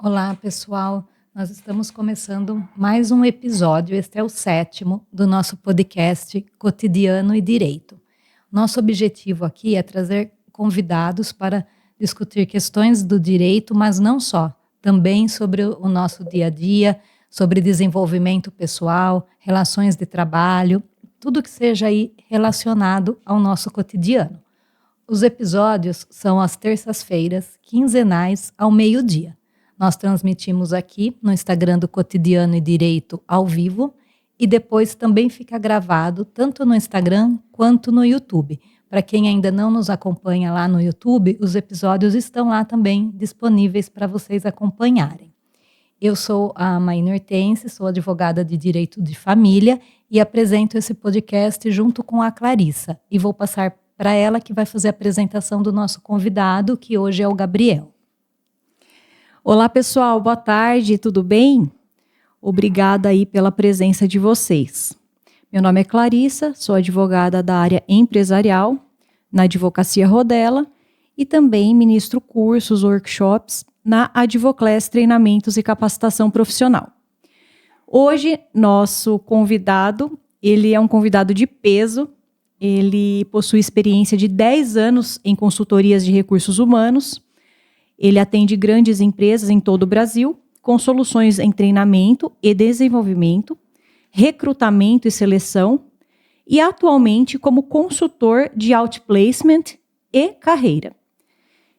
Olá, pessoal. Nós estamos começando mais um episódio, este é o 7º do nosso podcast Cotidiano e Direito. Nosso objetivo aqui é trazer convidados para discutir questões do direito, mas não só, também sobre o nosso dia a dia, sobre desenvolvimento pessoal, relações de trabalho, tudo que seja aí relacionado ao nosso cotidiano. Os episódios são às terças-feiras, quinzenais, ao meio-dia. Nós transmitimos aqui no Instagram do Cotidiano e Direito ao vivo e depois também fica gravado tanto no Instagram quanto no YouTube. Para quem ainda não nos acompanha lá no YouTube, os episódios estão lá também disponíveis para vocês acompanharem. Eu sou a Maína Hortense, sou advogada de Direito de Família e apresento esse podcast junto com a Clarissa. E vou passar para ela que vai fazer a apresentação do nosso convidado, que hoje é o Gabriel. Olá, pessoal, boa tarde, tudo bem? Obrigada aí pela presença de vocês. Meu nome é Clarissa, sou advogada da área empresarial na Advocacia Rodella e também ministro cursos, workshops na Advoclass Treinamentos e Capacitação Profissional. Hoje, nosso convidado, ele é um convidado de peso, ele possui experiência de 10 anos em consultorias de recursos humanos. Ele atende grandes empresas em todo o Brasil, com soluções em treinamento e desenvolvimento, recrutamento e seleção, e atualmente como consultor de outplacement e carreira.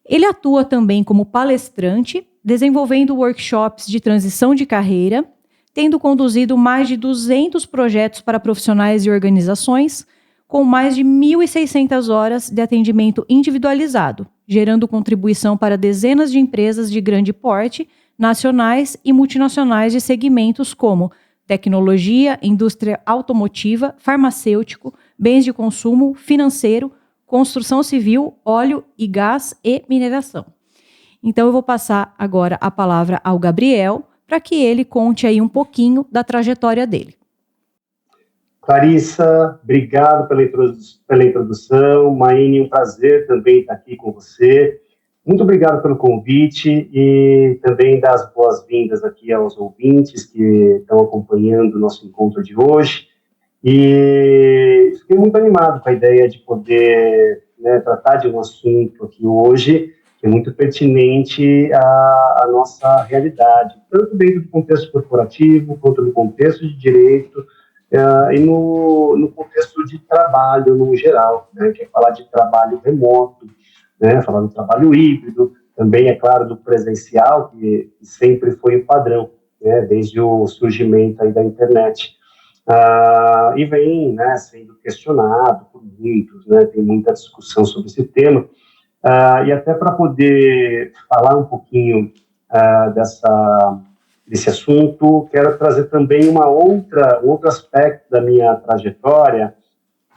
Ele atua também como palestrante, desenvolvendo workshops de transição de carreira, tendo conduzido mais de 200 projetos para profissionais e organizações, com mais de 1.600 horas de atendimento individualizado, gerando contribuição para dezenas de empresas de grande porte, nacionais e multinacionais de segmentos como tecnologia, indústria automotiva, farmacêutico, bens de consumo, financeiro, construção civil, óleo e gás e mineração. Então eu vou passar agora a palavra ao Gabriel para que ele conte aí um pouquinho da trajetória dele. Clarissa, obrigado pela introdução. Maíne, um prazer também estar aqui com você. Muito obrigado pelo convite e também dar as boas-vindas aqui aos ouvintes que estão acompanhando o nosso encontro de hoje. E fiquei muito animado com a ideia de poder tratar de um assunto aqui hoje que é muito pertinente à nossa realidade, tanto dentro do contexto corporativo quanto no contexto de direito, e no contexto de trabalho no geral, que é falar de trabalho remoto, falar do trabalho híbrido, também, é claro, do presencial, que sempre foi o padrão, desde o surgimento aí da internet. E vem sendo questionado por muitos, tem muita discussão sobre esse tema, e até para poder falar um pouquinho desse assunto, quero trazer também um outro aspecto da minha trajetória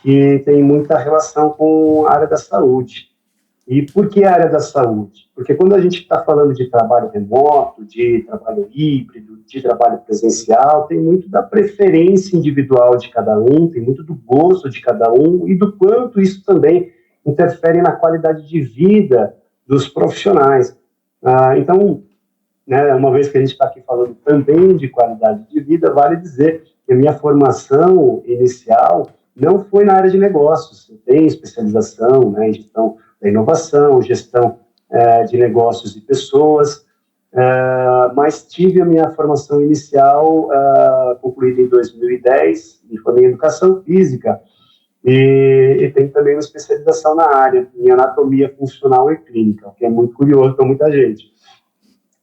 que tem muita relação com a área da saúde. E por que a área da saúde? Porque quando a gente está falando de trabalho remoto, de trabalho híbrido, de trabalho presencial, tem muito da preferência individual de cada um, tem muito do gosto de cada um e do quanto isso também interfere na qualidade de vida dos profissionais. Então, uma vez que a gente está aqui falando também de qualidade de vida, vale dizer que a minha formação inicial não foi na área de negócios. Eu tenho especialização em gestão da inovação, gestão de negócios e pessoas, mas tive a minha formação inicial concluída em 2010, me formei em educação física e tenho também uma especialização na área, em anatomia funcional e clínica, o que é muito curioso para muita gente.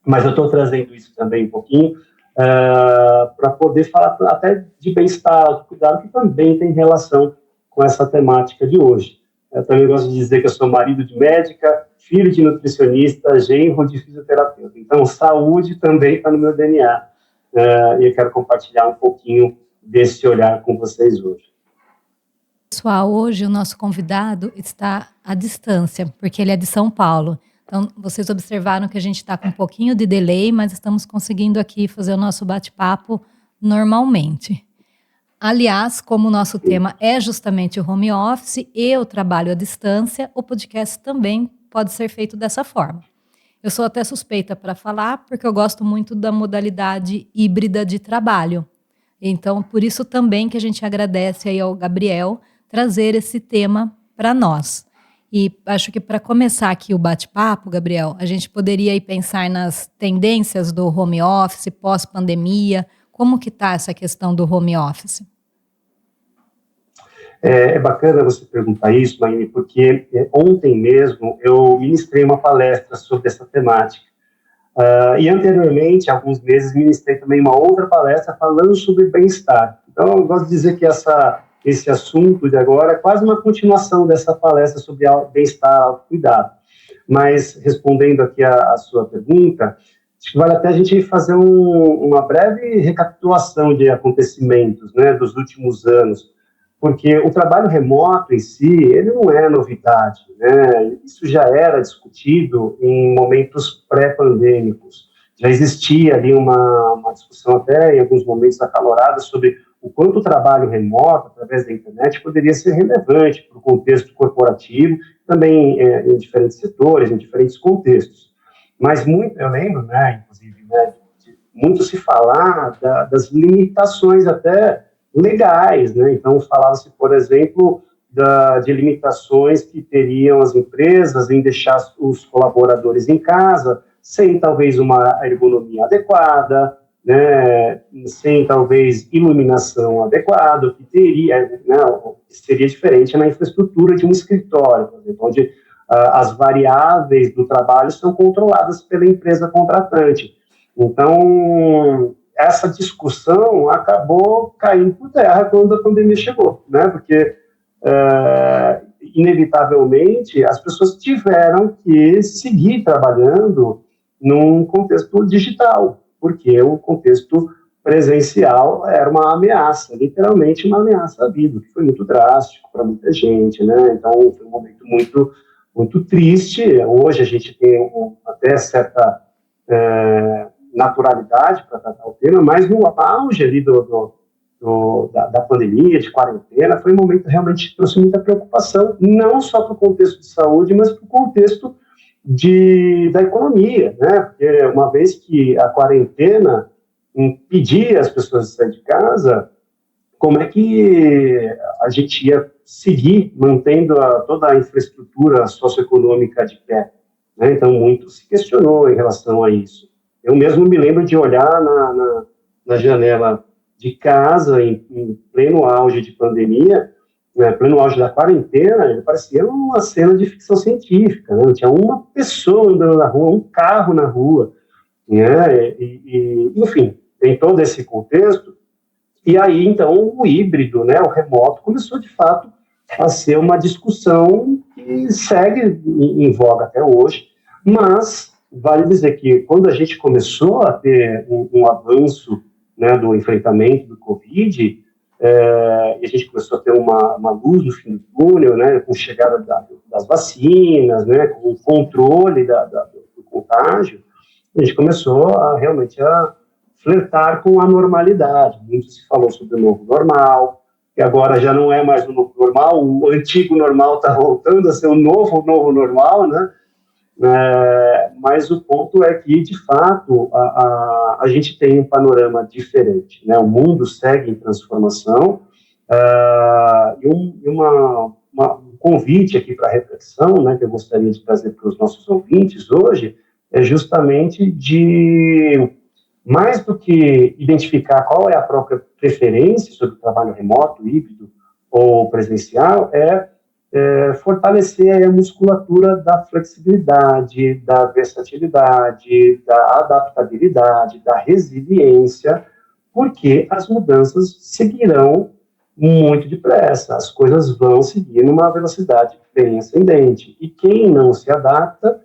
Mas eu estou trazendo isso também um pouquinho para poder falar até de bem-estar, autocuidado, que também tem relação com essa temática de hoje. Eu também gosto de dizer que eu sou marido de médica, filho de nutricionista, genro de fisioterapeuta. Então, saúde também está no meu DNA. E eu quero compartilhar um pouquinho desse olhar com vocês hoje. Pessoal, hoje o nosso convidado está à distância, porque ele é de São Paulo. Então, vocês observaram que a gente está com um pouquinho de delay, mas estamos conseguindo aqui fazer o nosso bate-papo normalmente. Aliás, como o nosso tema é justamente o home office e o trabalho à distância, o podcast também pode ser feito dessa forma. Eu sou até suspeita para falar, porque eu gosto muito da modalidade híbrida de trabalho. Então, por isso também que a gente agradece aí ao Gabriel trazer esse tema para nós. E acho que para começar aqui o bate-papo, Gabriel, a gente poderia aí pensar nas tendências do home office pós-pandemia. Como que está essa questão do home office? É bacana você perguntar isso, Maine, porque ontem mesmo eu ministrei uma palestra sobre essa temática. E anteriormente, há alguns meses, ministrei também uma outra palestra falando sobre bem-estar. Então, eu gosto de dizer que esse assunto de agora é quase uma continuação dessa palestra sobre bem-estar, autocuidado. Mas, respondendo aqui a sua pergunta, acho que vale até a gente fazer uma breve recapitulação de acontecimentos, né, dos últimos anos, porque o trabalho remoto em si, ele não é novidade, né? Isso já era discutido em momentos pré-pandêmicos. Já existia ali uma discussão até em alguns momentos acalorada sobre o quanto o trabalho remoto, através da internet, poderia ser relevante para o contexto corporativo, também em diferentes setores, em diferentes contextos. Mas muito, eu lembro, né, inclusive, né, de muito se falar das limitações até legais, né? Então, falava-se, por exemplo, de limitações que teriam as empresas em deixar os colaboradores em casa, sem talvez uma ergonomia adequada, né? Sem talvez iluminação adequada, que teria, né, seria diferente na infraestrutura de um escritório, por exemplo, onde as variáveis do trabalho são controladas pela empresa contratante. Então, essa discussão acabou caindo por terra quando a pandemia chegou, né? Porque, inevitavelmente, as pessoas tiveram que seguir trabalhando num contexto digital, porque o contexto presencial era uma ameaça, literalmente uma ameaça à vida, que foi muito drástico para muita gente, né? Então, foi um momento muito, muito triste. Hoje a gente tem até certa naturalidade para tratar o tema, mas no auge ali da pandemia, de quarentena, foi um momento realmente que trouxe muita preocupação, não só para o contexto de saúde, mas para o contexto da economia, né? Porque uma vez que a quarentena impedia as pessoas de sair de casa, como é que a gente ia seguir mantendo toda a infraestrutura socioeconômica de pé, né? Então, muito se questionou em relação a isso. Eu mesmo me lembro de olhar na janela de casa, em pleno auge de pandemia, né, pleno auge da quarentena, parecia uma cena de ficção científica, né? Tinha uma pessoa andando na rua, um carro na rua, né? Enfim, tem todo esse contexto. E aí, então, o híbrido, né, o remoto, começou, de fato, a ser uma discussão que segue em voga até hoje, mas vale dizer que quando a gente começou a ter um avanço, né, do enfrentamento do Covid, e a gente começou a ter uma luz no fim do túnel, né, com a chegada das vacinas, né, com o controle do contágio, a gente começou realmente a flertar com a normalidade. Muito se falou sobre o novo normal, que agora já não é mais o novo normal, o antigo normal está voltando a ser o novo normal, né? Mas o ponto é que, de fato, a gente tem um panorama diferente, né? O mundo segue em transformação, e um convite aqui para reflexão, né, que eu gostaria de trazer para os nossos ouvintes hoje, é justamente de, mais do que identificar qual é a própria preferência sobre o trabalho remoto, híbrido ou presencial, fortalecer a musculatura da flexibilidade, da versatilidade, da adaptabilidade, da resiliência, porque as mudanças seguirão muito depressa, as coisas vão seguir numa velocidade bem ascendente, e quem não se adapta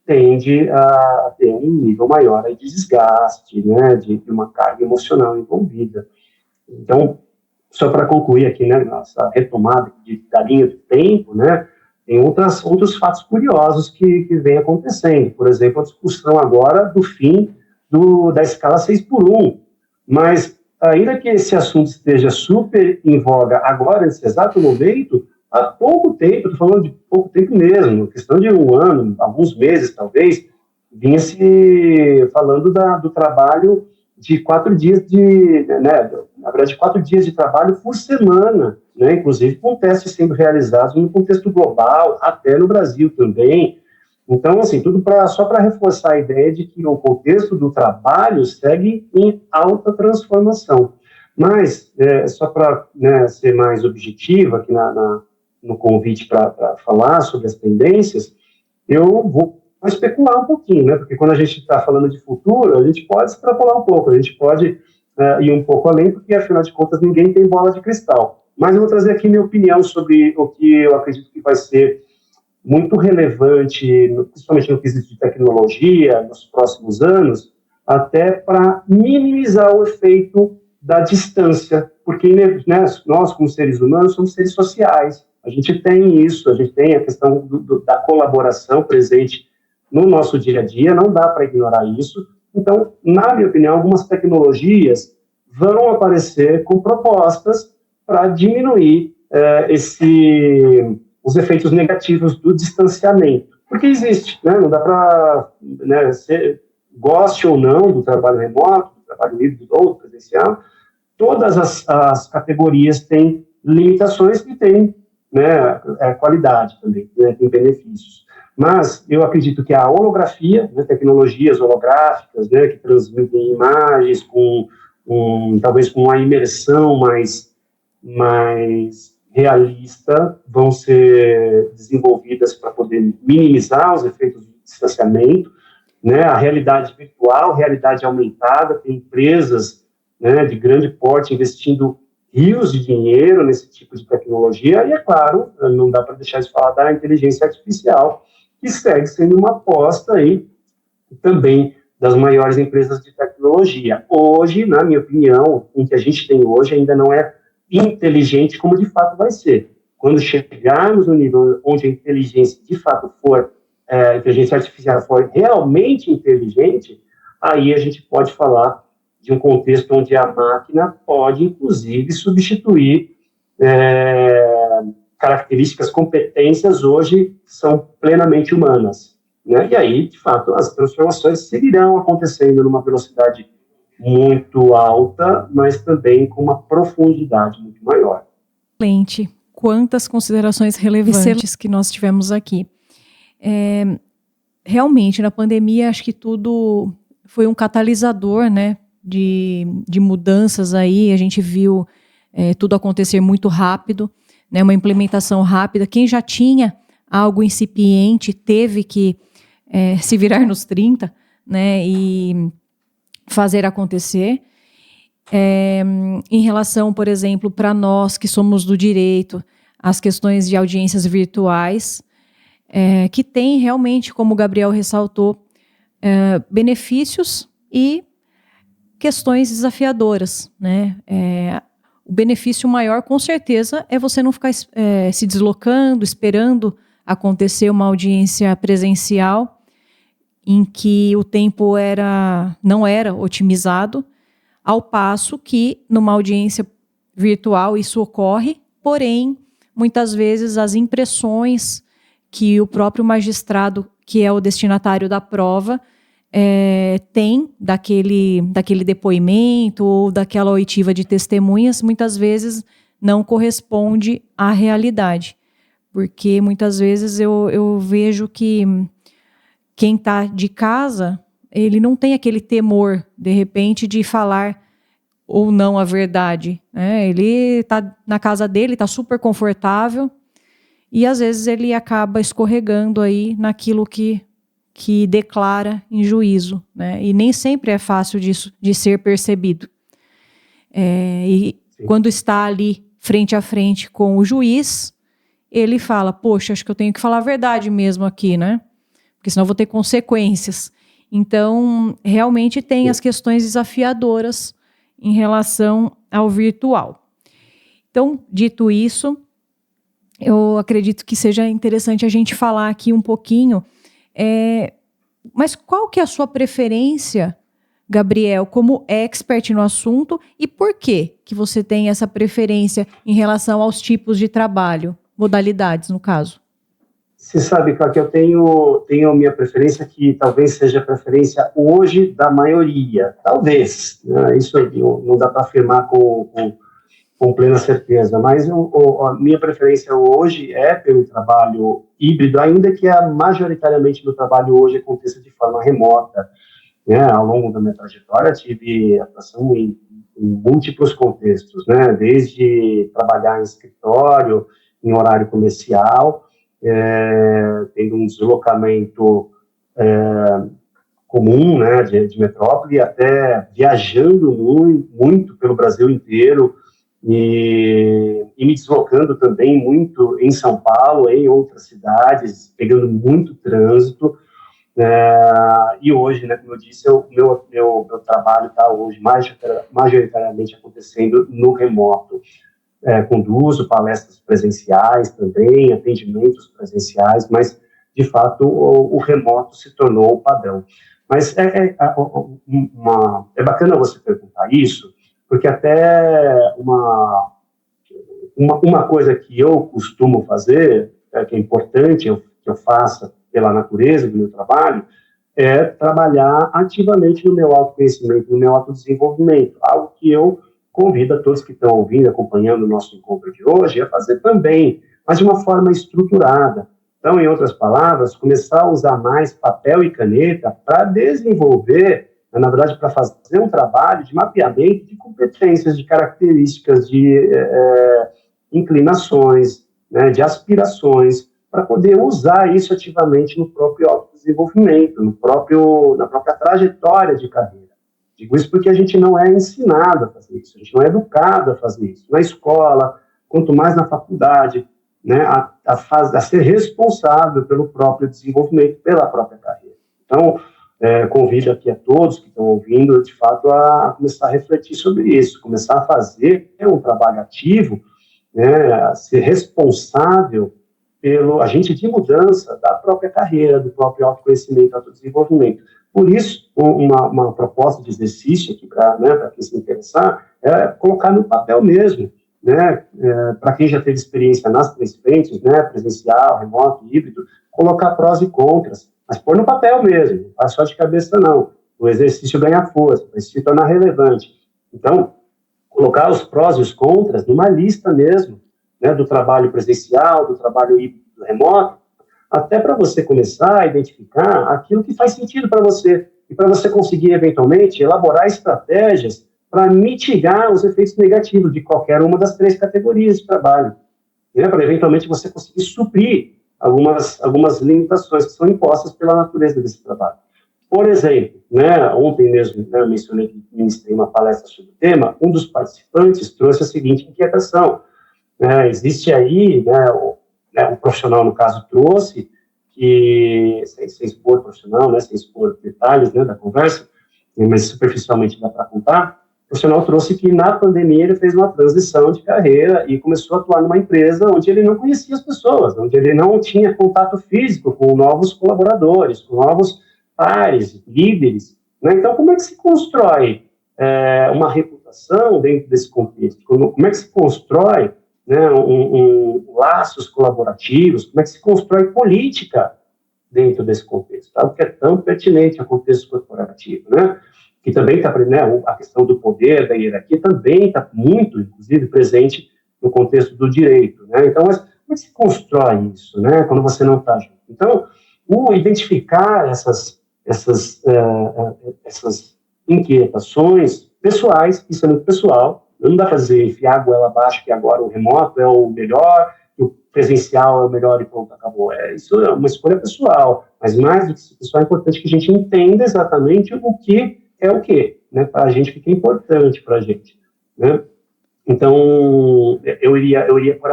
tende a ter um nível maior de desgaste, né, de uma carga emocional envolvida. Então, só para concluir aqui, né, nossa retomada da linha do tempo, né, tem outros fatos curiosos que vem acontecendo. Por exemplo, a discussão agora do fim da escala 6x1. Mas, ainda que esse assunto esteja super em voga agora, nesse exato momento, há pouco tempo, estou falando de pouco tempo mesmo, questão de um ano, alguns meses talvez, vinha se falando do trabalho de 4 dias na verdade, 4 dias de trabalho por semana, né, inclusive com testes sendo realizados no contexto global, até no Brasil também. Então, assim, tudo só para reforçar a ideia de que o contexto do trabalho segue em alta transformação. Mas, só para, né, ser mais objetivo aqui no convite para falar sobre as tendências, eu vou especular um pouquinho, né? Porque quando a gente está falando de futuro, a gente pode extrapolar um pouco, a gente pode ir um pouco além, porque, afinal de contas, ninguém tem bola de cristal. Mas eu vou trazer aqui minha opinião sobre o que eu acredito que vai ser muito relevante, principalmente no quesito de tecnologia, nos próximos anos, até para minimizar o efeito da distância, porque, né, nós, como seres humanos, somos seres sociais, a gente tem isso, a gente tem a questão da colaboração presente no nosso dia a dia, não dá para ignorar isso. Então, na minha opinião, algumas tecnologias vão aparecer com propostas para diminuir os efeitos negativos do distanciamento, porque existe, né? Não dá para, né, goste ou não do trabalho remoto, do trabalho híbrido ou presencial, todas as categorias têm limitações e têm, né, qualidade também, né, tem benefícios. Mas eu acredito que a holografia, né, tecnologias holográficas, né, que transmitem imagens talvez com uma imersão mais realista, vão ser desenvolvidas para poder minimizar os efeitos do distanciamento, né, a realidade virtual, realidade aumentada, tem empresas, né, de grande porte investindo rios de dinheiro nesse tipo de tecnologia, e é claro, não dá para deixar de falar da inteligência artificial, que segue sendo uma aposta aí também das maiores empresas de tecnologia. Hoje, na minha opinião, o que a gente tem hoje ainda não é inteligente como de fato vai ser. Quando chegarmos no nível onde a inteligência de fato a inteligência artificial for realmente inteligente, aí a gente pode falar de um contexto onde a máquina pode, inclusive, substituir características, competências hoje são plenamente humanas, né? E aí, de fato, as transformações seguirão acontecendo numa velocidade muito alta, mas também com uma profundidade muito maior. Excelente. Quantas considerações relevantes que nós tivemos aqui. Realmente, na pandemia, acho que tudo foi um catalisador, né, de mudanças aí. A gente viu tudo acontecer muito rápido, né, uma implementação rápida. Quem já tinha algo incipiente teve que se virar nos 30, né, e fazer acontecer. Em relação, por exemplo, para nós que somos do direito, as questões de audiências virtuais, que tem realmente, como o Gabriel ressaltou, benefícios e questões desafiadoras, né? O benefício maior, com certeza, é você não ficar se deslocando, esperando acontecer uma audiência presencial, em que o tempo não era otimizado, ao passo que, numa audiência virtual, isso ocorre, porém, muitas vezes as impressões que o próprio magistrado, que é o destinatário da prova, tem daquele depoimento ou daquela oitiva de testemunhas, muitas vezes não corresponde à realidade. Porque muitas vezes eu vejo que quem está de casa, ele não tem aquele temor, de repente, de falar ou não a verdade, né? Ele está na casa dele, está super confortável, e às vezes ele acaba escorregando aí naquilo que declara em juízo, né? E nem sempre é fácil disso, de ser percebido. E Sim. Quando está ali frente a frente com o juiz, ele fala, poxa, acho que eu tenho que falar a verdade mesmo aqui, né? Porque senão eu vou ter consequências. Então, realmente tem as questões desafiadoras em relação ao virtual. Então, dito isso, eu acredito que seja interessante a gente falar aqui um pouquinho. Mas qual que é a sua preferência, Gabriel, como expert no assunto, e por que você tem essa preferência em relação aos tipos de trabalho, modalidades, no caso? Você sabe, Cláudio, que eu tenho minha preferência, que talvez seja a preferência hoje da maioria, talvez, né? Isso não dá para afirmar com plena certeza, mas a minha preferência hoje é pelo trabalho híbrido, ainda que majoritariamente meu trabalho hoje aconteça de forma remota, né? Ao longo da minha trajetória tive atuação em múltiplos contextos, né? Desde trabalhar em escritório, em horário comercial, tendo um deslocamento comum, né, de metrópole, até viajando muito pelo Brasil inteiro e me deslocando também muito em São Paulo, em outras cidades, pegando muito trânsito. E hoje, né, como eu disse, o meu trabalho está hoje majoritariamente acontecendo no remoto. Conduzo palestras presenciais também, atendimentos presenciais, mas, de fato, o remoto se tornou o padrão. Mas é bacana você perguntar isso, porque até uma coisa que eu costumo fazer, que é importante que eu faça pela natureza do meu trabalho, é trabalhar ativamente no meu autoconhecimento, no meu autodesenvolvimento, algo que eu convido a todos que estão ouvindo, acompanhando o nosso encontro de hoje, a fazer também, mas de uma forma estruturada. Então, em outras palavras, começar a usar mais papel e caneta para desenvolver, na verdade, para fazer um trabalho de mapeamento de competências, de características, de inclinações, né, de aspirações, para poder usar isso ativamente no próprio autodesenvolvimento, na própria trajetória de carreira. Digo isso porque a gente não é ensinado a fazer isso, a gente não é educado a fazer isso. Na escola, quanto mais na faculdade, né, a ser responsável pelo próprio desenvolvimento, pela própria carreira. Então, convido aqui a todos que estão ouvindo, de fato, a começar a refletir sobre isso, começar a fazer um trabalho ativo, né, a ser responsável pelo agente de mudança da própria carreira, do próprio autoconhecimento, autodesenvolvimento. Por isso, uma proposta de exercício aqui para quem se interessar é colocar no papel mesmo, né, para quem já teve experiência nas três frentes, né, presencial, remoto, híbrido, colocar prós e contras, mas pôr no papel mesmo, não faz só de cabeça não. O exercício ganha força, vai se tornar relevante. Então, colocar os prós e os contras numa lista mesmo, né, do trabalho presencial, do trabalho híbrido, do remoto, até para você começar a identificar aquilo que faz sentido para você, e para você conseguir, eventualmente, elaborar estratégias para mitigar os efeitos negativos de qualquer uma das três categorias de trabalho, né, para, eventualmente, você conseguir suprir algumas limitações que são impostas pela natureza desse trabalho. Por exemplo, né, ontem mesmo, né, eu mencionei que ministrei uma palestra sobre o tema, um dos participantes trouxe a seguinte inquietação. Existe aí, um profissional, no caso, trouxe, que, sem expor profissional, né, sem expor detalhes, né, da conversa, mas superficialmente dá para contar, o profissional trouxe que, na pandemia, ele fez uma transição de carreira e começou a atuar numa empresa onde ele não conhecia as pessoas, onde ele não tinha contato físico com novos colaboradores, com novos pares, líderes, né? Então, como é que se constrói uma reputação dentro desse contexto? Como é que se constrói, né, laços colaborativos? Como é que se constrói política dentro desse contexto? Algo que é tão pertinente ao contexto corporativo, né? Que também está, né, a questão do poder, da hierarquia, também está muito, inclusive, presente no contexto do direito, né? Então, mas como é que se constrói isso, né, quando você não está junto? Então, identificar essas inquietações pessoais, isso é muito pessoal, não dá para dizer, enfiar a goela abaixo que agora o remoto é o melhor, que o presencial é o melhor e pronto, acabou. Isso é uma escolha pessoal, mas mais do que isso pessoal, é importante que a gente entenda exatamente o que é o quê, né, para a gente, o que é importante para a gente, né? Então, eu iria por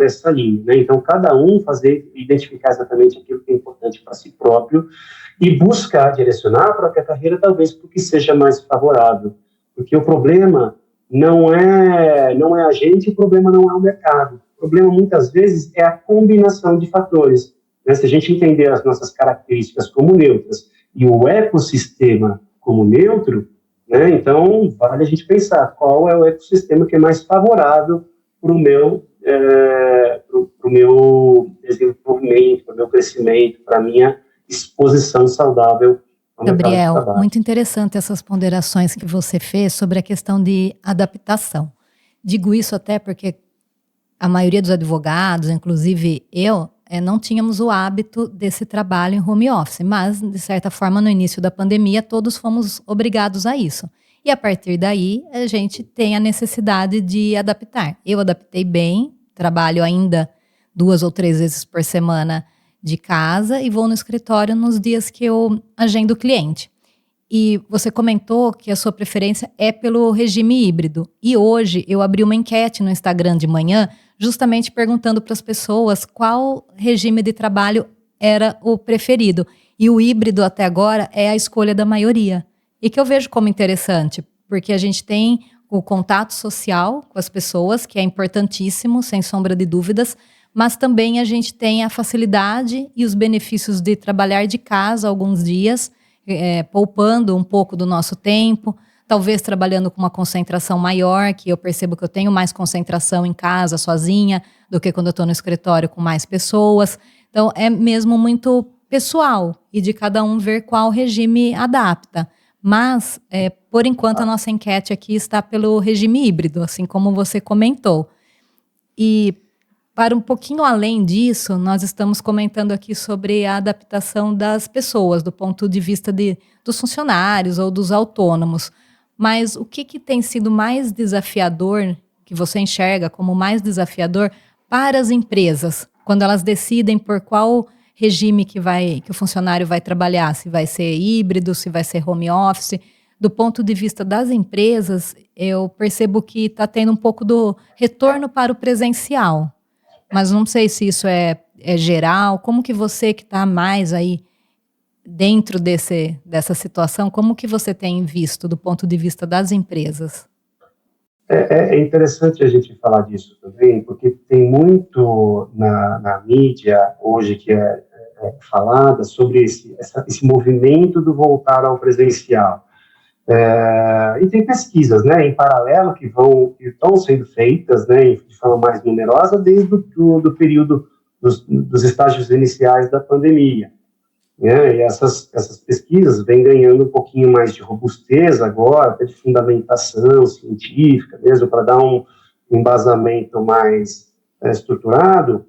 essa linha, né? Então, cada um identificar exatamente aquilo que é importante para si próprio e buscar direcionar a própria carreira, talvez, para o que seja mais favorável. Porque o problema não é a gente, o problema não é o mercado. O problema, muitas vezes, é a combinação de fatores, né? Se a gente entender as nossas características como neutras e o ecossistema como neutro, né, então vale a gente pensar qual é o ecossistema que é mais favorável para o meu para o meu desenvolvimento, para o meu crescimento, para a minha exposição saudável ao mercado de Gabriel, trabalho. muito interessante essas ponderações que você fez sobre a questão de adaptação. Digo isso até porque a maioria dos advogados, inclusive eu, não tínhamos o hábito desse trabalho em home office, mas, de certa forma, no início da pandemia, todos fomos obrigados a isso. E, a partir daí, a gente tem a necessidade de adaptar. Eu adaptei bem, trabalho ainda 2 ou 3 vezes por semana de casa e vou no escritório nos dias que eu agendo o cliente. E você comentou que a sua preferência é pelo regime híbrido. E hoje eu abri uma enquete no Instagram de manhã, justamente perguntando para as pessoas qual regime de trabalho era o preferido. E o híbrido até agora é a escolha da maioria. E que eu vejo como interessante, porque a gente tem o contato social com as pessoas, que é importantíssimo, sem sombra de dúvidas, mas também a gente tem a facilidade e os benefícios de trabalhar de casa alguns dias, poupando um pouco do nosso tempo, talvez trabalhando com uma concentração maior, que eu percebo que eu tenho mais concentração em casa, sozinha, do que quando eu estou no escritório com mais pessoas. Então, é mesmo muito pessoal e de cada um ver qual regime adapta. Mas, por enquanto, a nossa enquete aqui está pelo regime híbrido, assim como você comentou. E, para um pouquinho além disso, nós estamos comentando aqui sobre a adaptação das pessoas, do ponto de vista dos funcionários ou dos autônomos. Mas o que tem sido mais desafiador, que você enxerga como mais desafiador para as empresas, quando elas decidem por qual regime que o funcionário vai trabalhar, se vai ser híbrido, se vai ser home office? Do ponto de vista das empresas, eu percebo que está tendo um pouco do retorno para o presencial. Mas não sei se isso é geral. Como que você que está mais aí dentro dessa situação, como que você tem visto do ponto de vista das empresas? É interessante a gente falar disso também, porque tem muito na mídia hoje que é falada sobre esse movimento do voltar ao presencial. E tem pesquisas, né, em paralelo que estão sendo feitas, né, de forma mais numerosa desde o período dos estágios iniciais da pandemia. Né, e essas pesquisas vêm ganhando um pouquinho mais de robustez agora, até de fundamentação científica mesmo, para dar um embasamento mais estruturado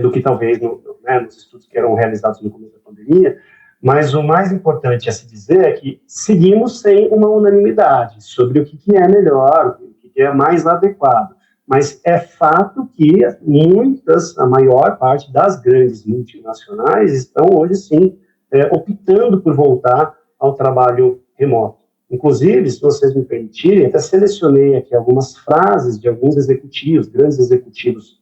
do que talvez nos estudos que eram realizados no começo da pandemia. Mas o mais importante a se dizer é que seguimos sem uma unanimidade sobre o que é melhor, o que é mais adequado. Mas é fato que a maior parte das grandes multinacionais estão hoje, sim, optando por voltar ao trabalho remoto. Inclusive, se vocês me permitirem, até selecionei aqui algumas frases de alguns executivos, grandes executivos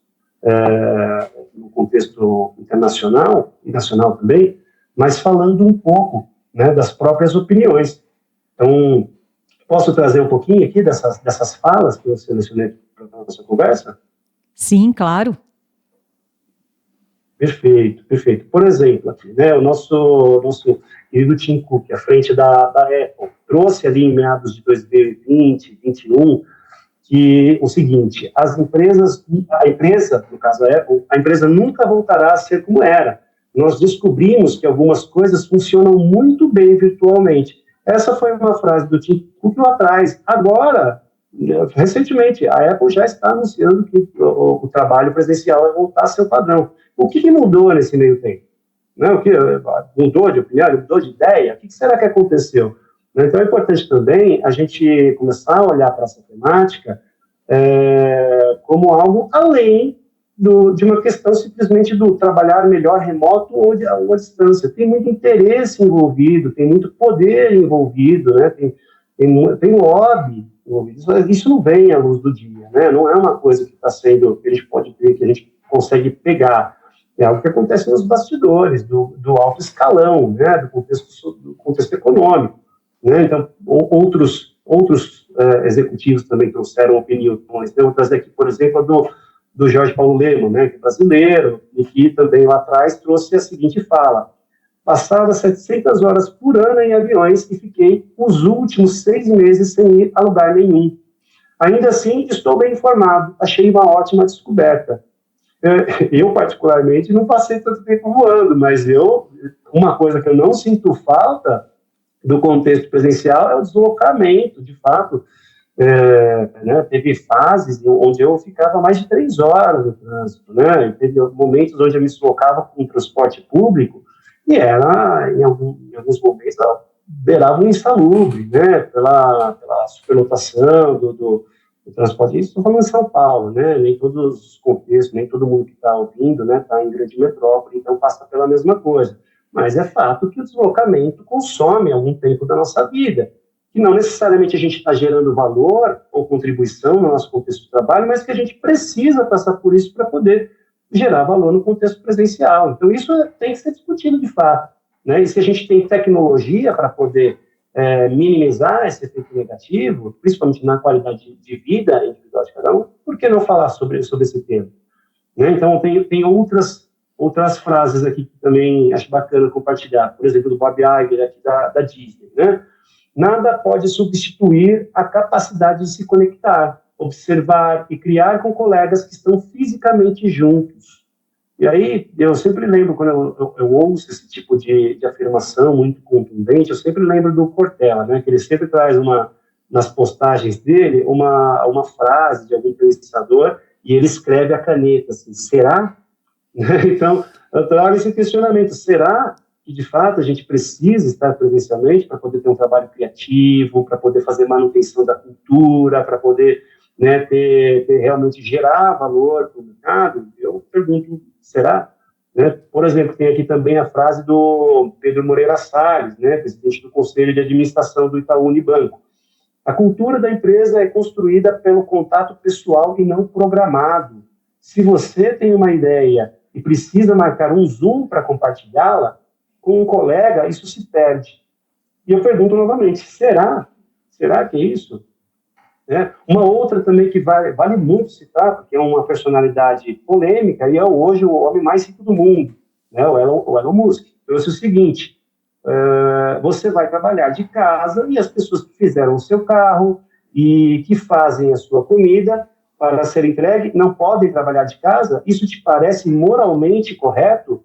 no contexto internacional e nacional também, mas falando um pouco, né, das próprias opiniões. Então, posso trazer um pouquinho aqui dessas falas que eu selecionei para a nossa conversa? Sim, claro. Perfeito. Por exemplo, aqui, né, o nosso querido Tim Cook, à frente da Apple, trouxe ali em meados de 2020, 2021, que o seguinte: a empresa, no caso a Apple, a empresa nunca voltará a ser como era. Nós descobrimos que algumas coisas funcionam muito bem virtualmente. Essa foi uma frase do Tim Cook lá atrás. Agora, recentemente, a Apple já está anunciando que o trabalho presencial vai voltar a ser o padrão. O que mudou nesse meio tempo? Né? O que mudou de opinião? Mudou de ideia? O que será que aconteceu? Então, é importante também a gente começar a olhar para essa temática como algo além de uma questão simplesmente do trabalhar melhor remoto ou à distância. Tem muito interesse envolvido, tem muito poder envolvido, né? Tem lobby envolvido. Isso não vem à luz do dia, né? Não é uma coisa que está sendo, que a gente pode ver, que a gente consegue pegar. É algo que acontece nos bastidores, do alto escalão, né? do contexto econômico. Né? Então, outros executivos também trouxeram opiniões. Eu vou trazer aqui, por exemplo, do Jorge Paulo Lemann, né, que é brasileiro, e que também lá atrás trouxe a seguinte fala: passava 700 horas por ano em aviões e fiquei os últimos 6 meses sem ir a lugar nenhum. Ainda assim, estou bem informado, achei uma ótima descoberta. Eu, particularmente, não passei tanto tempo voando, mas uma coisa que eu não sinto falta do contexto presencial é o deslocamento, de fato. Né, teve fases onde eu ficava mais de 3 horas no trânsito, né, e teve momentos onde eu me deslocava com transporte público e era, em alguns momentos, beirava um insalubre, né, pela superlotação do transporte. Isso estou falando em São Paulo, né, nem todos os contextos, nem todo mundo que está ouvindo, né, está em grande metrópole, então passa pela mesma coisa. Mas é fato que o deslocamento consome algum tempo da nossa vida, que não necessariamente a gente está gerando valor ou contribuição no nosso contexto de trabalho, mas que a gente precisa passar por isso para poder gerar valor no contexto presencial. Então, isso tem que ser discutido de fato, né? E se a gente tem tecnologia para poder minimizar esse efeito negativo, principalmente na qualidade de vida individual de cada um, por que não falar sobre esse tema? Né? Então, tem outras frases aqui que também acho bacana compartilhar, por exemplo, do Bob Iger, aqui da Disney, né? Nada pode substituir a capacidade de se conectar, observar e criar com colegas que estão fisicamente juntos. E aí, eu sempre lembro, quando eu ouço esse tipo de afirmação muito contundente, eu sempre lembro do Cortella, né, que ele sempre traz nas postagens dele uma frase de algum pensador e ele escreve a caneta assim, será? Então, eu trago esse questionamento, será que, de fato, a gente precisa estar presencialmente para poder ter um trabalho criativo, para poder fazer manutenção da cultura, para poder, né, ter realmente gerar valor para o mercado? Eu pergunto, será? Né? Por exemplo, tem aqui também a frase do Pedro Moreira Salles, né, presidente do Conselho de Administração do Itaú Unibanco. A cultura da empresa é construída pelo contato pessoal e não programado. Se você tem uma ideia e precisa marcar um Zoom para compartilhá-la, com um colega, isso se perde. E eu pergunto novamente, será? Será que é isso? Uma outra também que vale muito citar, porque é uma personalidade polêmica, e é hoje o homem mais rico do mundo, né, o Elon Musk. Trouxe o seguinte, você vai trabalhar de casa e as pessoas que fizeram o seu carro e que fazem a sua comida para ser entregue não podem trabalhar de casa? Isso te parece moralmente correto?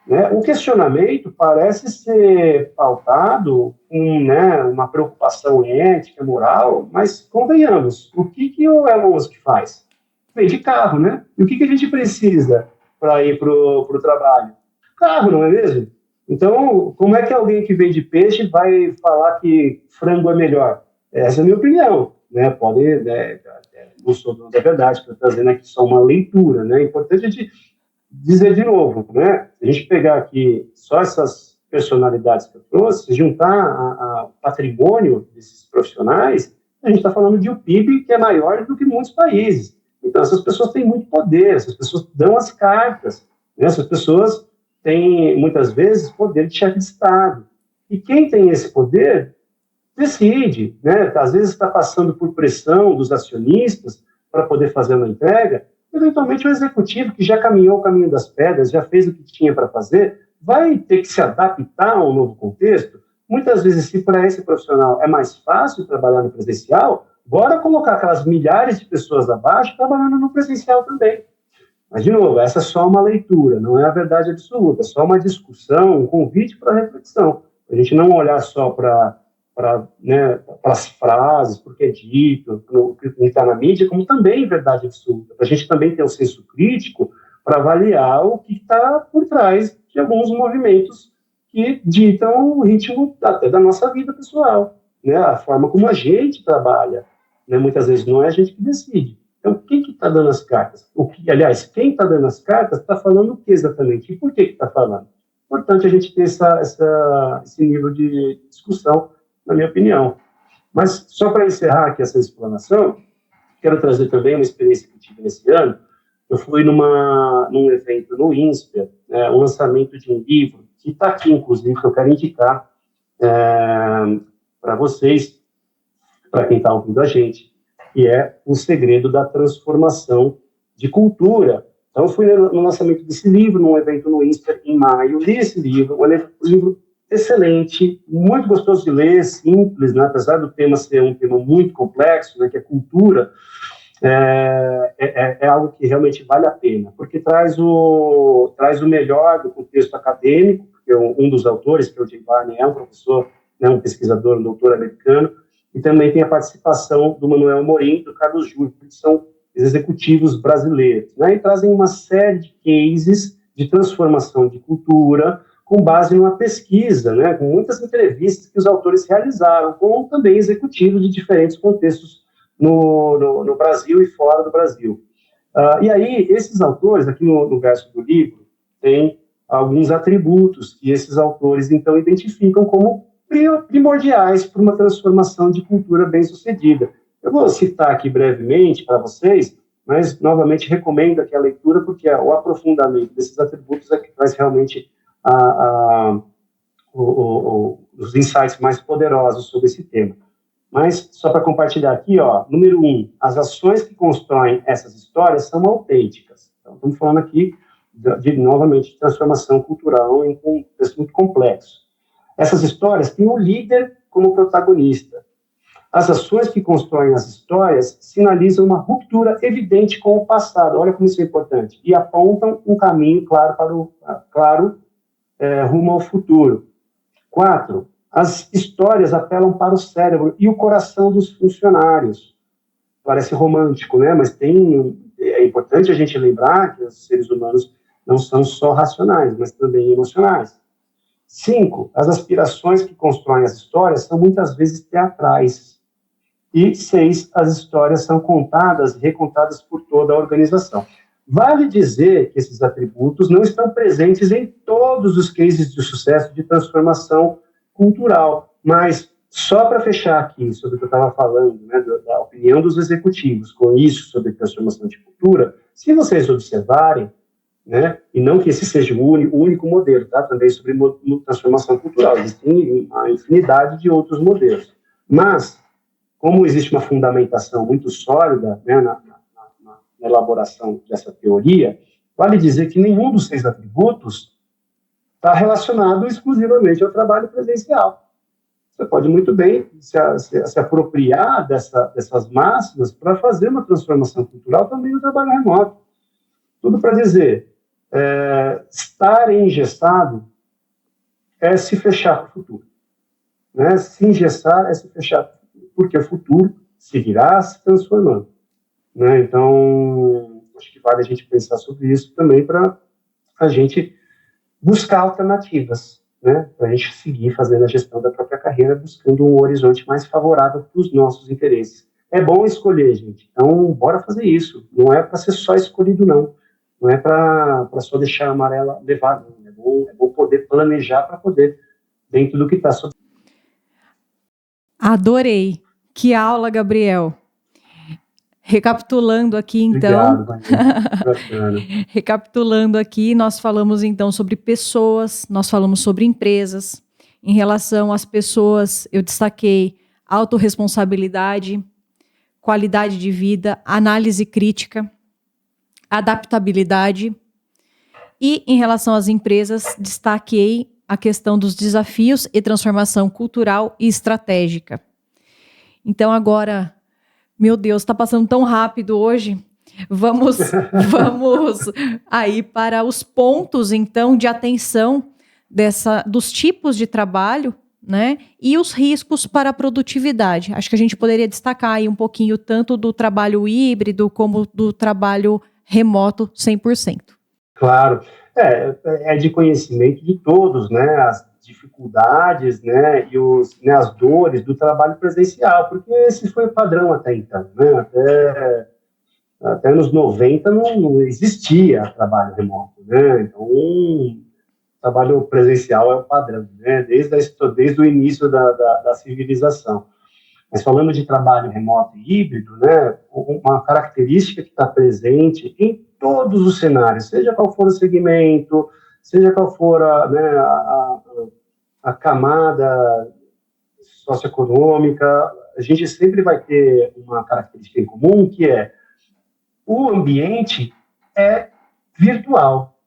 Né? O questionamento parece ser pautado com, né, uma preocupação ética, moral, mas convenhamos, o que o Elon Musk faz? Vem de carro, né? E o que a gente precisa para ir para o trabalho? Carro, não é mesmo? Então, como é que alguém que vende peixe vai falar que frango é melhor? Essa é a minha opinião. Né? Pode, não sou dono da verdade, estou trazendo aqui só uma leitura. Né? É importante a gente dizer de novo, né? Se a gente pegar aqui só essas personalidades que eu trouxe, juntar o patrimônio desses profissionais, a gente está falando de um PIB que é maior do que muitos países. Então, essas pessoas têm muito poder, essas pessoas dão as cartas, né? Essas pessoas têm, muitas vezes, poder de chefe de Estado. E quem tem esse poder decide, né? Às vezes está passando por pressão dos acionistas para poder fazer uma entrega. Eventualmente, o executivo, que já caminhou o caminho das pedras, já fez o que tinha para fazer, vai ter que se adaptar a um novo contexto. Muitas vezes, se para esse profissional é mais fácil trabalhar no presencial, bora colocar aquelas milhares de pessoas abaixo trabalhando no presencial também. Mas, de novo, essa é só uma leitura, não é a verdade absoluta, é só uma discussão, um convite para reflexão. A gente não olhar só para as frases, porque é dito, o que está na mídia, como também verdade absoluta. Para a gente também ter um senso crítico para avaliar o que está por trás de alguns movimentos que ditam o ritmo até da nossa vida pessoal, né? A forma como a gente trabalha, né? Muitas vezes não é a gente que decide. Então, quem que está dando as cartas? Aliás, quem está dando as cartas está falando o que exatamente? E por que está falando? Importante a gente ter esse nível de discussão, na minha opinião. Mas, só para encerrar aqui essa explanação, quero trazer também uma experiência que eu tive nesse ano. Eu fui num evento no INSPER, um lançamento de um livro, que está aqui, inclusive, que eu quero indicar para vocês, para quem está ouvindo a gente, que é O Segredo da Transformação de Cultura. Então, eu fui no lançamento desse livro, num evento no INSPER, em maio, li esse livro, o livro excelente, muito gostoso de ler, simples, né? Apesar do tema ser um tema muito complexo, né, que é cultura, é algo que realmente vale a pena, porque traz o melhor do contexto acadêmico, porque um dos autores, que é o Jay Barney, é um professor, né, um pesquisador, um doutor americano, e também tem a participação do Manuel Amorim, do Carlos Júlio, que são executivos brasileiros, né, e trazem uma série de cases de transformação de cultura com base numa pesquisa, né, com muitas entrevistas que os autores realizaram, com também executivos de diferentes contextos no Brasil e fora do Brasil. E aí, esses autores, aqui no verso do livro, tem alguns atributos que esses autores, então, identificam como primordiais para uma transformação de cultura bem-sucedida. Eu vou citar aqui brevemente para vocês, mas, novamente, recomendo aqui a leitura, porque o aprofundamento desses atributos é que traz realmente os insights mais poderosos sobre esse tema. Mas, só para compartilhar aqui, número 1, as ações que constroem essas histórias são autênticas. Então, estamos falando aqui, novamente, de transformação cultural em um contexto muito complexo. Essas histórias têm um líder como protagonista. As ações que constroem as histórias sinalizam uma ruptura evidente com o passado. Olha como isso é importante. E apontam um caminho claro rumo ao futuro. 4, as histórias apelam para o cérebro e o coração dos funcionários. Parece romântico, né? Mas é importante a gente lembrar que os seres humanos não são só racionais, mas também emocionais. 5, as aspirações que constroem as histórias são muitas vezes teatrais. E 6, as histórias são contadas e recontadas por toda a organização. Vale dizer que esses atributos não estão presentes em todos os cases de sucesso de transformação cultural, mas só para fechar aqui sobre o que eu estava falando, né, da opinião dos executivos com isso sobre transformação de cultura, se vocês observarem, né, e não que esse seja o único modelo, tá, também sobre transformação cultural, existem uma infinidade de outros modelos, mas como existe uma fundamentação muito sólida, né, na elaboração dessa teoria, vale dizer que nenhum dos 6 atributos está relacionado exclusivamente ao trabalho presencial. Você pode muito bem se apropriar dessas máximas para fazer uma transformação cultural também no trabalho remoto. Tudo para dizer, estar engessado é se fechar para o futuro. Né? Se engessar é se fechar para o futuro, porque o futuro seguirá se transformando. Né? Então, acho que vale a gente pensar sobre isso também para a gente buscar alternativas, né? Para a gente seguir fazendo a gestão da própria carreira, buscando um horizonte mais favorável para os nossos interesses. É bom escolher, gente. Então, bora fazer isso. Não é para ser só escolhido, não. Não é para só deixar a amarela levar, não. É bom poder planejar para poder, dentro do que está sob. Adorei. Que aula, Gabriel. Recapitulando aqui, então. Obrigado, Recapitulando aqui, nós falamos então sobre pessoas, nós falamos sobre empresas. Em relação às pessoas, eu destaquei autorresponsabilidade, qualidade de vida, análise crítica, adaptabilidade. E em relação às empresas, destaquei a questão dos desafios e transformação cultural e estratégica. Então agora, meu Deus, está passando tão rápido hoje. Vamos aí para os pontos, então, de atenção dos tipos de trabalho, né? E os riscos para a produtividade. Acho que a gente poderia destacar aí um pouquinho tanto do trabalho híbrido como do trabalho remoto 100%. Claro. É de conhecimento de todos, né? As dificuldades, né? E as dores do trabalho presencial, porque esse foi o padrão até então, né? Até anos 90 não existia trabalho remoto, né? Então, trabalho presencial é o padrão, né? Desde o início da civilização. Mas falando de trabalho remoto e híbrido, né? Uma característica que está presente em todos os cenários, seja qual for o segmento, seja qual for a camada socioeconômica, a gente sempre vai ter uma característica em comum, que é o ambiente virtual.